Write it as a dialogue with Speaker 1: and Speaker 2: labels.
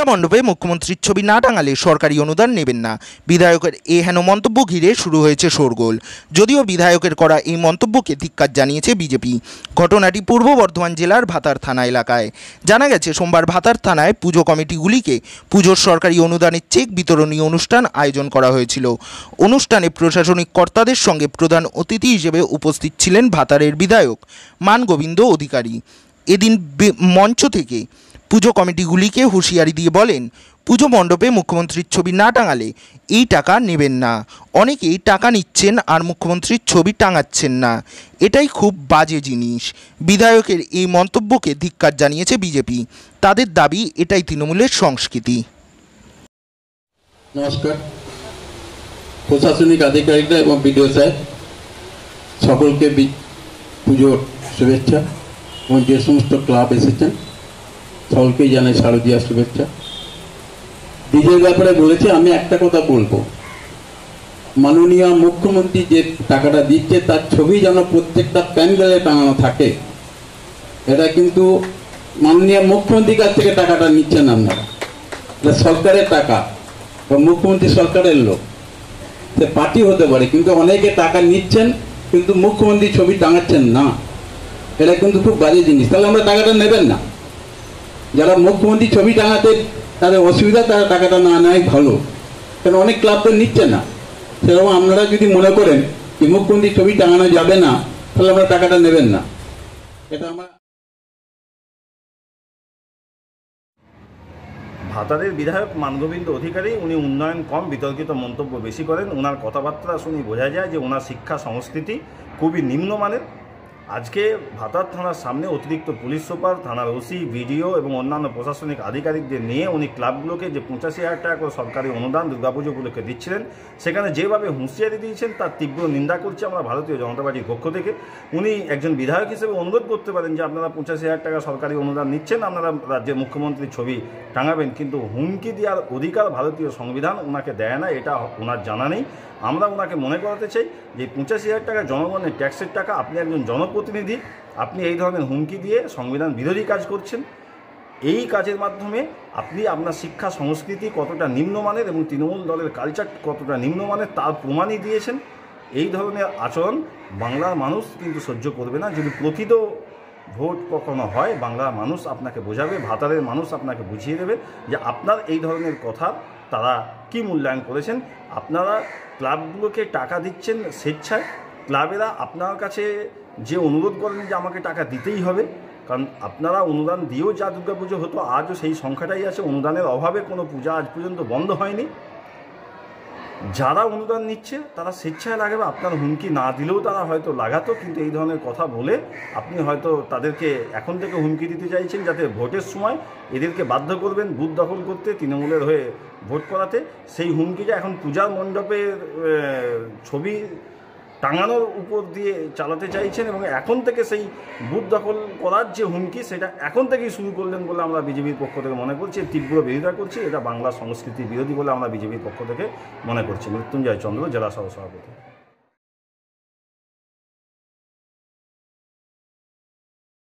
Speaker 1: পূজা মণ্ডপে মুখ্যমন্ত্রীর ছবি না টাঙালে সরকারি অনুদান নেবেন না। বিধায়কের এই হেন মন্তব্য ঘিরে শুরু হয়েছে শোরগোল। যদিও বিধায়কের করা এই মন্তব্যকে ধিক্কার জানিয়েছে বিজেপি। ঘটনাটি পূর্ব বর্ধমান জেলার ভাতার থানা এলাকায়। জানা গেছে, সোমবার ভাতার থানায় পুজো কমিটিগুলিকে পুজোর সরকারি অনুদানের চেক বিতরণী অনুষ্ঠান আয়োজন করা হয়েছিল। অনুষ্ঠানে প্রশাসনিক কর্তাদের সঙ্গে প্রধান অতিথি হিসেবে উপস্থিত ছিলেন ভাতারের বিধায়ক মানগোবিন্দ অধিকারী। এদিন মঞ্চ থেকে পুজো কমিটিগুলিকে হুঁশিয়ারি দিয়ে বলেন, পুজো মণ্ডপে মুখ্যমন্ত্রীর ছবি না টাঙালে এই টাকা নেবেন না। অনেকেই টাকা নিচ্ছেন আর মুখ্যমন্ত্রীর ছবি টাঙাচ্ছেন না, এটাই খুব বাজে জিনিস। বিধায়কের এই মন্তব্যকে ধিক্কার জানিয়েছে বিজেপি। তাদের দাবি, এটাই তৃণমূলের সংস্কৃতি।
Speaker 2: নমস্কার। প্রশাসনিক আধিকারিকরা এবং বিডিও সাহেব সকলকে পুজোর শুভেচ্ছা এবং যে সমস্ত ক্লাব এসেছেন সকলকেই জানাই শারদীয়া শুভেচ্ছা। বিজয়ের ব্যাপারে বলেছি, আমি একটা কথা বলবো, মাননীয় মুখ্যমন্ত্রী যে টাকাটা দিচ্ছে তার ছবি যেন প্রত্যেকটা প্যান্ডেলে টাঙানো থাকে। এটা কিন্তু মাননীয় মুখ্যমন্ত্রীর কাছ থেকে টাকাটা নিচ্ছেন আপনারা, এটা সরকারের টাকা বা মুখ্যমন্ত্রী সরকারের লোক, সে পার্টি হতে পারে, কিন্তু অনেকে টাকা নিচ্ছেন কিন্তু মুখ্যমন্ত্রী ছবি টাঙাচ্ছেন না। এটা কিন্তু খুব বাজে জিনিস। তাহলে আমরা টাকাটা নেবেন না। যারা মুখ্যমন্ত্রী ছবি টাঙাতে তাদের অসুবিধা, তারা টাকাটা না নেয় ভালো, কারণ অনেক ক্লাব তো নিচ্ছে না। সেরকম আপনারা যদি মনে করেন যে মুখ্যমন্ত্রী ছবি টাঙানো যাবে না, তাহলে আমরা টাকাটা নেবেন না। এটা আমরা
Speaker 3: ভাতারের বিধায়ক মানগোবিন্দ অধিকারী, উনি উন্নয়ন কম, বিতর্কিত মন্তব্য বেশি করেন। ওনার কথাবার্তা শুনে বোঝা যায় যে ওনার শিক্ষা সংস্কৃতি খুবই নিম্নমানের। আজকে ভাতার থানার সামনে অতিরিক্ত পুলিশ সুপার, থানার ওসি, বিডিও এবং অন্যান্য প্রশাসনিক আধিকারিকদের নিয়ে উনি ক্লাবগুলোকে যে 85,000 টাকা করে সরকারি অনুদান দুর্গাপুজোগুলোকে দিচ্ছিলেন, সেখানে যেভাবে হুঁশিয়ারি দিয়েছেন তার তীব্র নিন্দা করছে আমরা ভারতীয় জনতা পার্টির পক্ষ থেকে। উনি একজন বিধায়ক হিসেবে অনুরোধ করতে পারেন যে আপনারা 85,000 টাকা সরকারি অনুদান নিচ্ছেন, আপনারা রাজ্যের মুখ্যমন্ত্রীর ছবি টাঙাবেন, কিন্তু হুমকি দেওয়ার অধিকার ভারতীয় সংবিধান ওনাকে দেয় না, এটা ওনার জানা নেই। আমরা ওনাকে মনে করাতে চাই যে 85,000 টাকা জনগণের ট্যাক্সের টাকা, আপনি একজন জনপ্রতিনিধি, আপনি এই ধরনের হুমকি দিয়ে সংবিধান বিরোধী কাজ করছেন। এই কাজের মাধ্যমে আপনি আপনার শিক্ষা সংস্কৃতি কতটা নিম্নমানের এবং তৃণমূল দলের কালচার কতটা নিম্নমানের তার প্রমাণই দিয়েছেন। এই ধরনের আচরণ বাংলার মানুষ কিন্তু সহ্য করবে না। যদি প্রকৃত ভোট কখনো হয়, বাংলার মানুষ আপনাকে বোঝাবে, ভাতারের মানুষ আপনাকে বুঝিয়ে দেবে যে আপনার এই ধরনের কথা তারা কি মূল্যায়ন করেছেন। আপনারা ক্লাবগুলোকে টাকা দিচ্ছেন স্বেচ্ছায়, ক্লাবেরা আপনার কাছে যে অনুরোধ করেন যে আমাকে টাকা দিতেই হবে, কারণ আপনারা অনুদান দিয়েও যা দুর্গাপুজো হতো আজও সেই সংখ্যাটাই আছে। অনুদানের অভাবে কোনো পূজা আজ পর্যন্ত বন্ধ হয়নি। যারা অনুদান নিচ্ছে তারা স্বেচ্ছায় লাগাবে, আপনার হুমকি না দিলেও তারা হয়তো লাগাতো, কিন্তু এই ধরনের কথা বলে আপনি হয়তো তাদেরকে এখন থেকে হুমকি দিতে চাইছেন যাতে ভোটের সময় এদেরকে বাধ্য করবেন বুথ দখল করতে, তৃণমূলের হয়ে ভোট করাতে। সেই হুমকিটা এখন পূজার মণ্ডপের ছবি টাঙানোর উপর দিয়ে চালাতে চাইছেন এবং এখন থেকে সেই বুথ দখল করার যে হুমকি সেটা এখন থেকেই শুরু করলেন বলে আমরা বিজেপির পক্ষ থেকে মনে করছি। তীব্র বিরোধিতা করছি, এটা বাংলা সংস্কৃতির বিরোধী বলে আমরা বিজেপির পক্ষ থেকে মনে করছি। মৃত্যুঞ্জয় চন্দ্র, জেলা সহ সভাপতি।